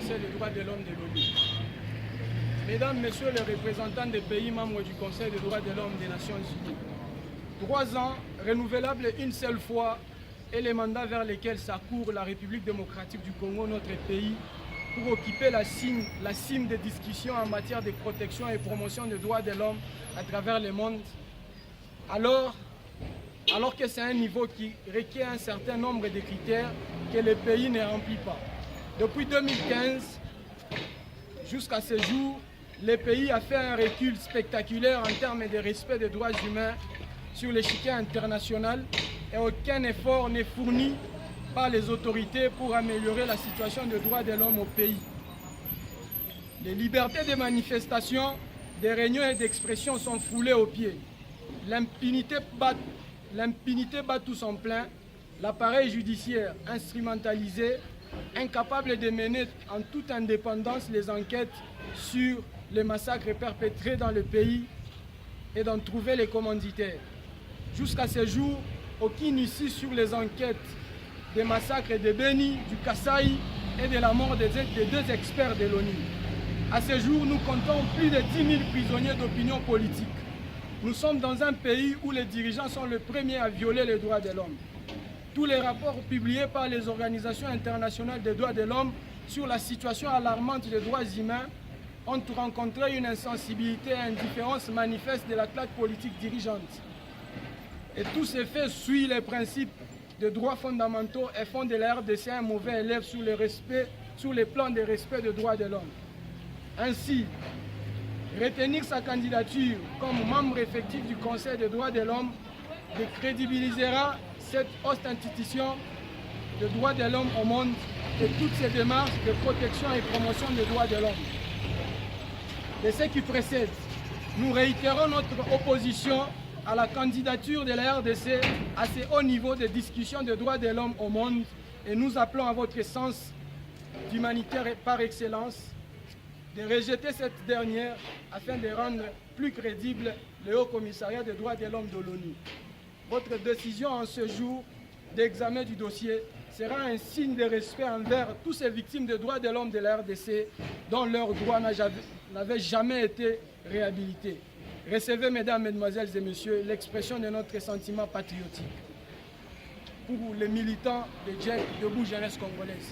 Conseil des droits de l'homme de l'ONU. Mesdames, Messieurs les représentants des pays membres du Conseil des droits de l'homme des Nations Unies, 3 ans, renouvelables une seule fois, est le mandat vers lequel s'accourt la République démocratique du Congo, notre pays, pour occuper la cime des discussions en matière de protection et promotion des droits de l'homme à travers le monde, alors que c'est un niveau qui requiert un certain nombre de critères que le pays ne remplit pas. Depuis 2015 jusqu'à ce jour, le pays a fait un recul spectaculaire en termes de respect des droits humains sur l'échiquier international et aucun effort n'est fourni par les autorités pour améliorer la situation des droits de l'homme au pays. Les libertés de manifestation, de réunion et d'expression sont foulées aux pieds. L'impunité bat tout son plein, l'appareil judiciaire instrumentalisé, incapable de mener en toute indépendance les enquêtes sur les massacres perpétrés dans le pays et d'en trouver les commanditaires. Jusqu'à ce jour, aucune issue sur les enquêtes des massacres de Beni, du Kasaï et de la mort des 2 experts de l'ONU. À ce jour, nous comptons plus de 10 000 prisonniers d'opinion politique. Nous sommes dans un pays où les dirigeants sont les premiers à violer les droits de l'homme. Tous les rapports publiés par les organisations internationales des droits de l'homme sur la situation alarmante des droits humains ont rencontré une insensibilité et indifférence manifeste de la classe politique dirigeante. Et tous ces faits suivent les principes des droits fondamentaux et font de la RDC un mauvais élève sur les plans de respect des droits de l'homme. Ainsi, retenir sa candidature comme membre effectif du Conseil des droits de l'homme décrédibilisera cette haute institution des droits de l'homme au monde et toutes ces démarches de protection et promotion des droits de l'homme. De ce qui précède, nous réitérons notre opposition à la candidature de la RDC à ce haut niveau de discussion des droits de l'homme au monde et nous appelons à votre sens d'humanitaire par excellence de rejeter cette dernière afin de rendre plus crédible le Haut Commissariat des droits de l'homme de l'ONU. Votre décision en ce jour d'examen du dossier sera un signe de respect envers toutes ces victimes des droits de l'homme de la RDC dont leurs droits n'avaient jamais été réhabilités. Recevez, mesdames, mesdemoiselles et messieurs, l'expression de notre sentiment patriotique pour les militants de JEC, Debout Jeunesse Congolaise.